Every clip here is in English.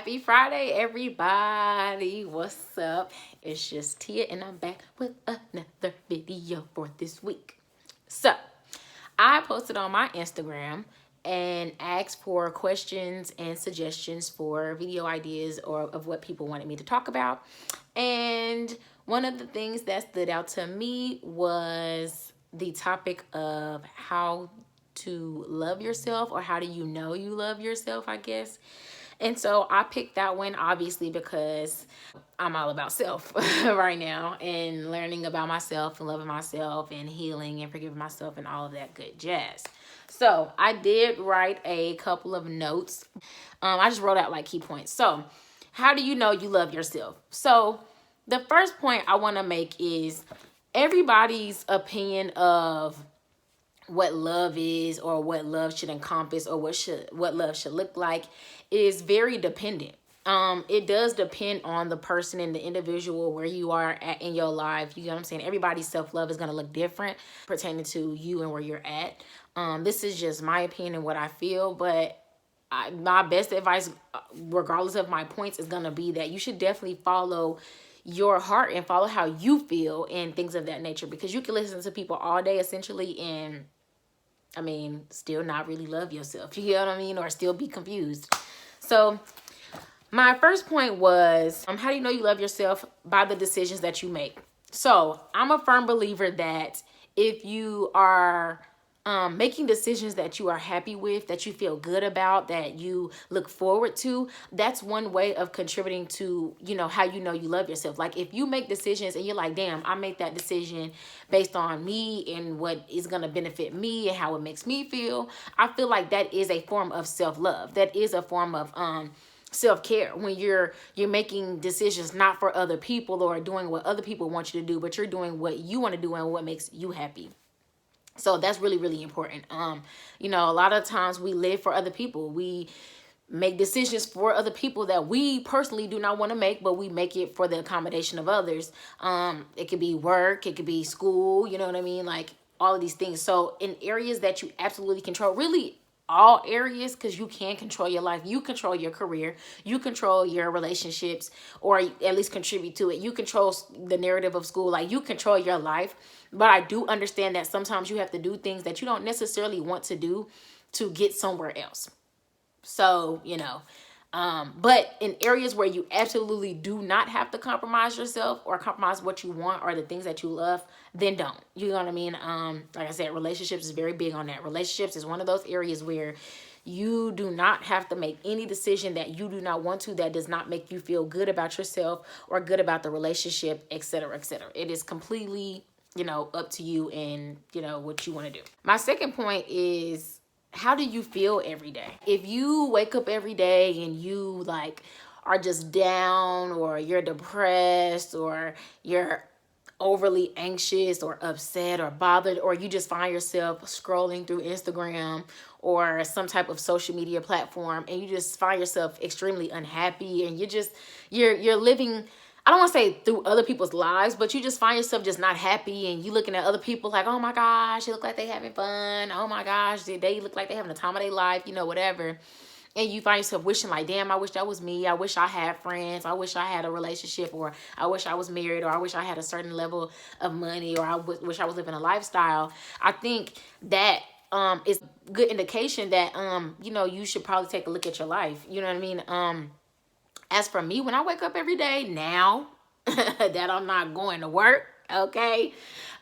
Happy Friday, everybody. What's up? It's just Tia, and I'm back with another video for this week. So, I posted on my Instagram and asked for questions and suggestions for video ideas or of what people wanted me to talk about. And one of the things that stood out to me was the topic of how to love yourself, or how do you know you love yourself, I guess. And so I picked that one obviously because I'm all about self right now, and learning about myself and loving myself and healing and forgiving myself and all of that good jazz. So I did write a couple of notes. I just wrote out like key points. So how do you know you love yourself? So the first point I want to make is everybody's opinion of what love is, or what love should encompass, or what love should look like, is very dependent. It does depend on the person and the individual, where you are at in your life. You know what I'm saying? Everybody's self-love is going to look different pertaining to you and where you're at. This is just my opinion and what I feel, but my best advice, regardless of my points, is going to be that you should definitely follow your heart and follow how you feel and things of that nature, because you can listen to people all day essentially and still not really love yourself. You know what I mean? Or still be confused. So my first point was, how do you know you love yourself? By the decisions that you make. So I'm a firm believer that if you are making decisions that you are happy with, that you feel good about, that you look forward to, that's one way of contributing to, how you know you love yourself. Like if you make decisions and you're like, damn, I made that decision based on me and what is going to benefit me and how it makes me feel, I feel like that is a form of self-love. That is a form of self-care, when you're making decisions not for other people or doing what other people want you to do, but you're doing what you want to do and what makes you happy. So that's really, really important. A lot of times we live for other people. We make decisions for other people that we personally do not want to make, but we make it for the accommodation of others. It could be work, it could be school, you know what I mean? Like all of these things. So in areas that you absolutely control, really all areas, because you can control your life, you control your career, you control your relationships, or at least contribute to it. You control the narrative of school, like you control your life. But I do understand that sometimes you have to do things that you don't necessarily want to do to get somewhere else. So, but in areas where you absolutely do not have to compromise yourself or compromise what you want or the things that you love, then don't. You know what I mean? Like I said, relationships is very big on that. Relationships is one of those areas where you do not have to make any decision that you do not want to, that does not make you feel good about yourself or good about the relationship, etc., etc. It is completely, up to you and, what you want to do. My second point is, how do you feel every day? If you wake up every day and you are just down, or you're depressed, or you're overly anxious or upset or bothered, or you just find yourself scrolling through Instagram or some type of social media platform, and you just find yourself extremely unhappy, and you're living, I don't want to say through other people's lives, but you just find yourself just not happy, and you looking at other people like, oh my gosh, they look like they having fun. Oh my gosh, they look like they having the time of their life, whatever. And you find yourself wishing like, damn, I wish that was me. I wish I had friends. I wish I had a relationship, or I wish I was married, or I wish I had a certain level of money, or I wish I was living a lifestyle. I think that is a good indication that, you should probably take a look at your life. You know what I mean? As for me, when I wake up every day now that I'm not going to work, okay,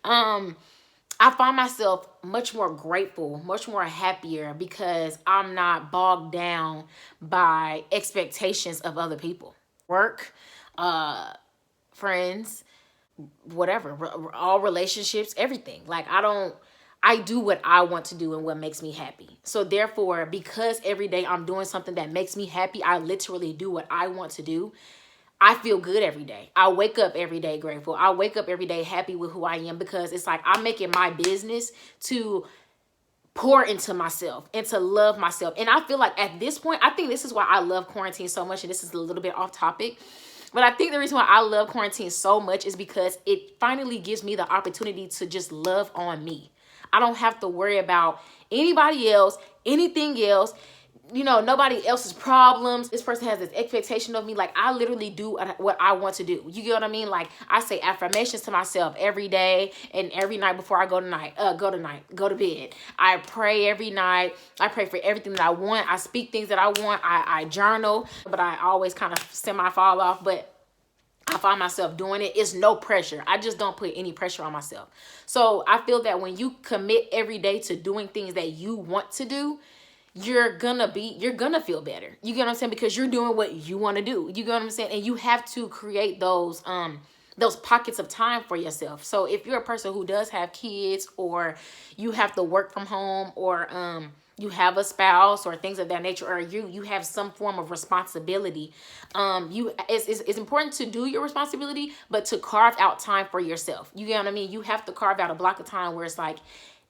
I find myself much more grateful, much more happier, because I'm not bogged down by expectations of other people. Work, friends, whatever, all relationships, everything. Like I do what I want to do and what makes me happy. So therefore, because every day I'm doing something that makes me happy, I literally do what I want to do, I feel good every day. I wake up every day grateful. I wake up every day happy with who I am, because it's like I'm making my business to pour into myself and to love myself. And I feel like at this point, I think this is why I love quarantine so much, and this is a little bit off topic, but I think the reason why I love quarantine so much is because it finally gives me the opportunity to just love on me. I don't have to worry about anybody else, anything else. you know, nobody else's problems. This person has this expectation of me. Like, I literally do what I want to do. You get what I mean? Like, I say affirmations to myself every day and every night before I go to bed. I pray every night. I pray for everything that I want. I speak things that I want. I journal, but I always kind of semi fall off. But I find myself doing it. It's no pressure. I just don't put any pressure on myself. So I feel that when you commit every day to doing things that you want to do, you're gonna feel better. You get what I'm saying? Because you're doing what you want to do. You get what I'm saying? And you have to create those pockets of time for yourself. So if you're a person who does have kids, or you have to work from home, or you have a spouse or things of that nature, or you have some form of responsibility, it's important to do your responsibility, but to carve out time for yourself. You get what I mean? You have to carve out a block of time where it's like,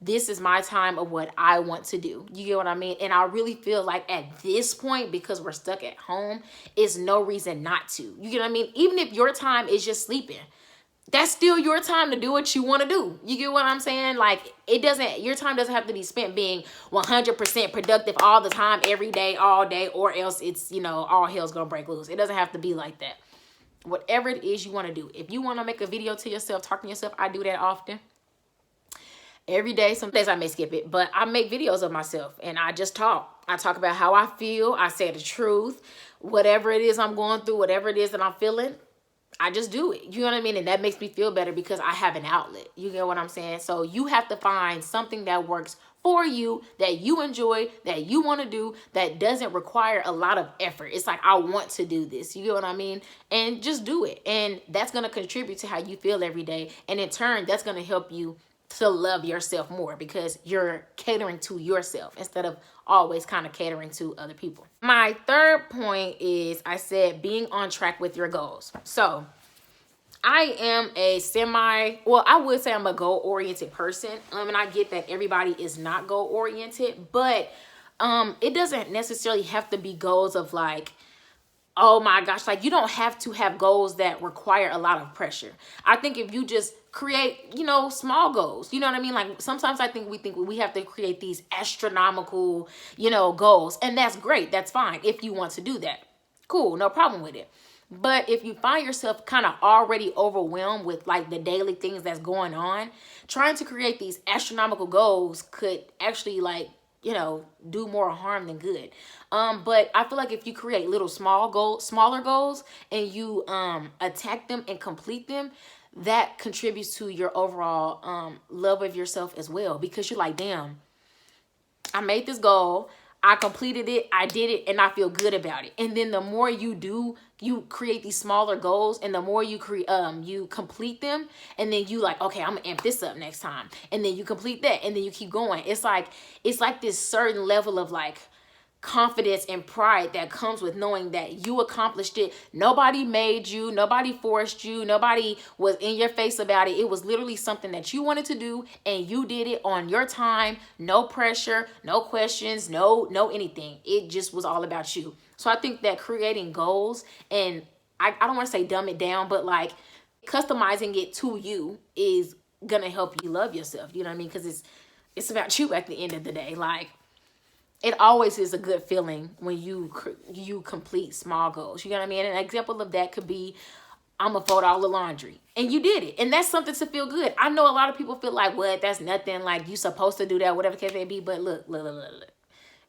this is my time of what I want to do. You get what I mean? And I really feel like at this point, because we're stuck at home, is no reason not to. You get what I mean? Even if your time is just sleeping, that's still your time to do what you want to do. You get what I'm saying? Like, your time doesn't have to be spent being 100% productive all the time, every day, all day, or else it's, you know, all hell's gonna break loose. It doesn't have to be like that. Whatever it is you want to do. If you want to make a video to yourself, talking to yourself, I do that often. Every day. Some days I may skip it, but I make videos of myself and I just talk. I talk about how I feel. I say the truth. Whatever it is I'm going through, whatever it is that I'm feeling, I just do it. You know what I mean? And that makes me feel better because I have an outlet. You get what I'm saying? So you have to find something that works for you, that you enjoy, that you want to do, that doesn't require a lot of effort. It's like, I want to do this. You get what I mean? And just do it. And that's going to contribute to how you feel every day. And in turn, that's going to help you to love yourself more, because you're catering to yourself instead of always kind of catering to other people. My third point is, I said, being on track with your goals. So I am I would say I'm a goal-oriented person. And I get that everybody is not goal-oriented, but it doesn't necessarily have to be goals of like, oh my gosh, like, you don't have to have goals that require a lot of pressure. I think if you just create, you know, small goals, you know what I mean? Like, sometimes I think we have to create these astronomical, you know, goals. And that's great. That's fine. If you want to do that, cool, no problem with it. But if you find yourself kind of already overwhelmed with like the daily things that's going on, trying to create these astronomical goals could actually, like, you know, do more harm than good. But I feel like if you create smaller goals, and you attack them and complete them, that contributes to your overall love of yourself as well. Because you're like, damn, I made this goal, I completed it, I did it, and I feel good about it. And then the more you do, you create these smaller goals, and the more you complete them, and then you like, okay, I'm gonna amp this up next time, and then you complete that, and then you keep going. It's like this certain level of like confidence and pride that comes with knowing that you accomplished it. Nobody made you, nobody forced you, nobody was in your face about it. It was literally something that you wanted to do, and you did it on your time. No pressure, no questions, no anything. It just was all about you. So I think that creating goals, and I don't want to say dumb it down, but like customizing it to you is gonna help you love yourself. You know what I mean? Because it's about you at the end of the day. Like, it always is a good feeling when you complete small goals. You know what I mean? An example of that could be, I'm gonna fold all the laundry, and you did it, and that's something to feel good. I know a lot of people feel like, what? That's nothing. Like, you supposed to do that, whatever the case may be. But look.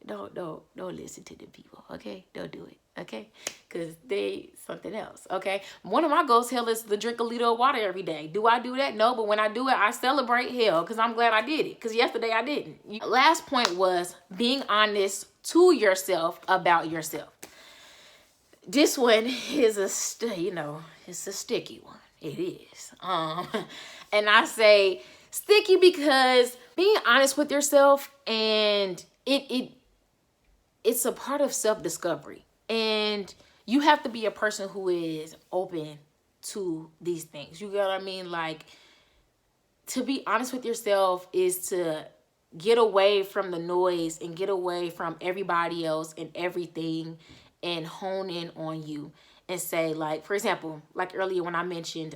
Don't listen to the people, okay? Don't do it, okay? Because they something else, okay? One of my goals, hell, is to drink a liter of water every day. Do I do that? No, but when I do it, I celebrate, hell, because I'm glad I did it. Because yesterday I didn't. Last point was being honest to yourself about yourself. This one is it's a sticky one. It is. And I say sticky because being honest with yourself, and it's a part of self-discovery, and you have to be a person who is open to these things. You get what I mean? Like, to be honest with yourself is to get away from the noise and get away from everybody else and everything, and hone in on you and say, like, for example, like earlier when I mentioned,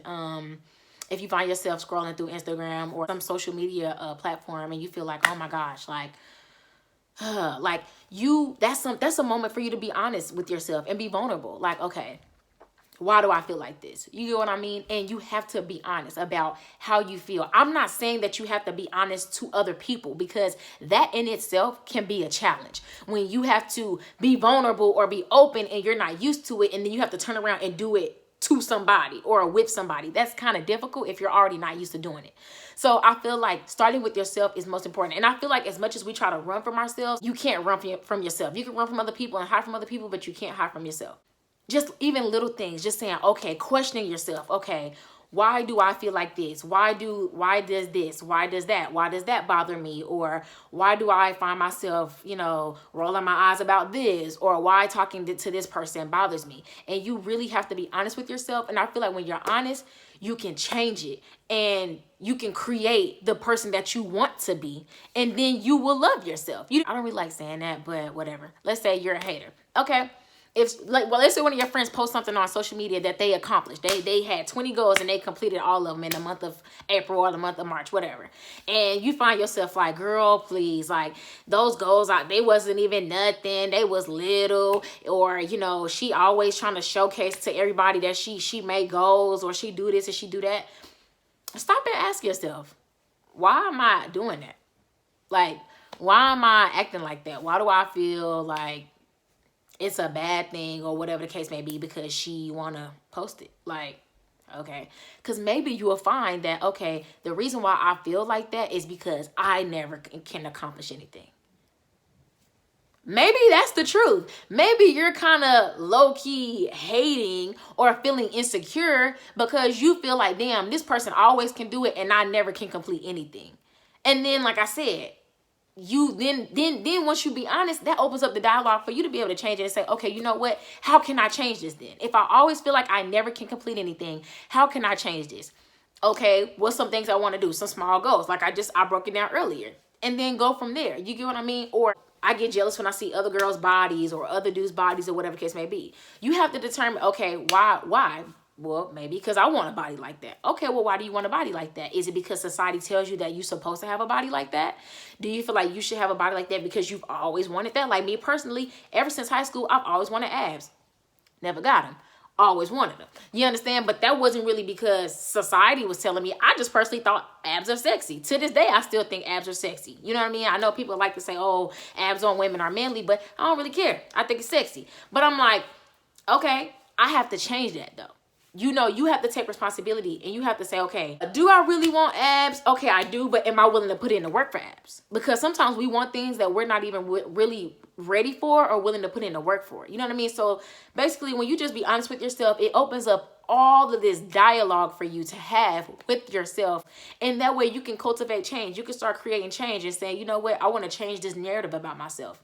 if you find yourself scrolling through Instagram or some social media platform, and you feel like, oh my gosh, like, like that's a moment for you to be honest with yourself and be vulnerable. Like, okay, why do I feel like this? You get what I mean? And you have to be honest about how you feel. I'm not saying that you have to be honest to other people, because that in itself can be a challenge. When you have to be vulnerable or be open and you're not used to it, and then you have to turn around and do it to somebody or with somebody. That's kind of difficult if you're already not used to doing it. So I feel like starting with yourself is most important. And I feel like as much as we try to run from ourselves, you can't run from yourself. You can run from other people and hide from other people, but you can't hide from yourself. Just even little things, just saying, okay, questioning yourself. Okay, why do I feel like this? Why does this? Why does that? Why does that bother me? Or why do I find myself, rolling my eyes about this? Or why talking to this person bothers me? And you really have to be honest with yourself. And I feel like when you're honest, you can change it and you can create the person that you want to be. And then you will love yourself. I don't really like saying that, but whatever. Let's say you're a hater. Okay. Let's say one of your friends post something on social media that they accomplished. They had 20 goals and they completed all of them in the month of April or the month of March, whatever. And you find yourself like, girl, please, like those goals, they wasn't even nothing. They was little. Or, she always trying to showcase to everybody that she made goals, or she do this and she do that. Stop and ask yourself, why am I doing that? Like, why am I acting like that? Why do I feel like it's a bad thing or whatever the case may be because she want to post it? Like, okay. Because maybe you will find that, okay, the reason why I feel like that is because I never can accomplish anything. Maybe that's the truth. Maybe you're kind of low-key hating or feeling insecure because you feel like, damn, this person always can do it and I never can complete anything. And then, like I said, you then once you be honest, that opens up the dialogue for you to be able to change it and say, okay, you know what? How can I change this then? If I always feel like I never can complete anything, how can I change this? Okay, what's some things I want to do? Some small goals. Like I broke it down earlier. And then go from there. You get what I mean? Or I get jealous when I see other girls' bodies or other dudes' bodies or whatever the case may be. You have to determine, okay, why? Well, maybe because I want a body like that. Okay, well, why do you want a body like that? Is it because society tells you that you're supposed to have a body like that? Do you feel like you should have a body like that because you've always wanted that? Like me personally, ever since high school, I've always wanted abs. Never got them. Always wanted them. You understand? But that wasn't really because society was telling me. I just personally thought abs are sexy. To this day, I still think abs are sexy. You know what I mean? I know people like to say, oh, abs on women are manly, but I don't really care. I think it's sexy. But I'm like, okay, I have to change that though. You have to take responsibility and you have to say, okay, do I really want abs? Okay, I do, but am I willing to put in the work for abs? Because sometimes we want things that we're not even really ready for or willing to put in the work for. You know what I mean? So basically, when you just be honest with yourself, it opens up all of this dialogue for you to have with yourself. And that way you can cultivate change. You can start creating change and saying, you know what? I want to change this narrative about myself.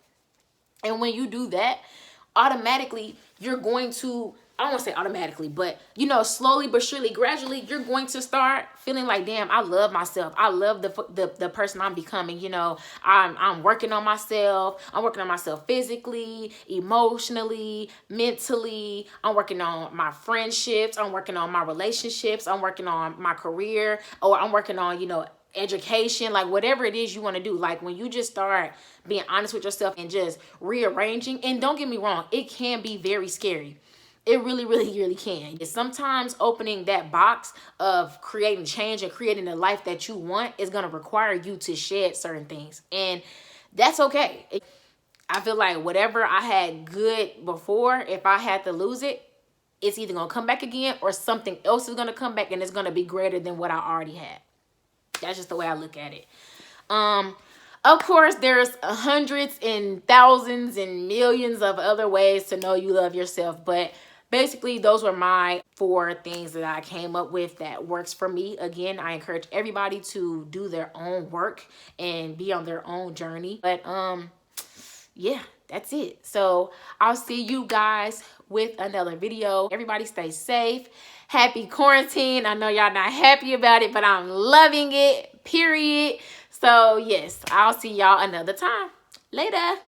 And when you do that, automatically, you're going to, I don't want to say automatically, but slowly but surely, gradually, you're going to start feeling like, damn, I love myself. I love the person I'm becoming. I'm working on myself. I'm working on myself physically, emotionally, mentally. I'm working on my friendships. I'm working on my relationships. I'm working on my career, or I'm working on, education, like whatever it is you want to do. Like when you just start being honest with yourself and just rearranging, and don't get me wrong, it can be very scary. It really, really, really can. Sometimes opening that box of creating change and creating the life that you want is going to require you to shed certain things. And that's okay. I feel like whatever I had good before, if I had to lose it, it's either going to come back again or something else is going to come back and it's going to be greater than what I already had. That's just the way I look at it. Of course, there's hundreds and thousands and millions of other ways to know you love yourself. But basically, those were my 4 things that I came up with that works for me. Again, I encourage everybody to do their own work and be on their own journey. But yeah, that's it. So I'll see you guys with another video. Everybody stay safe. Happy quarantine. I know y'all not happy about it, but I'm loving it, period. So yes, I'll see y'all another time. Later.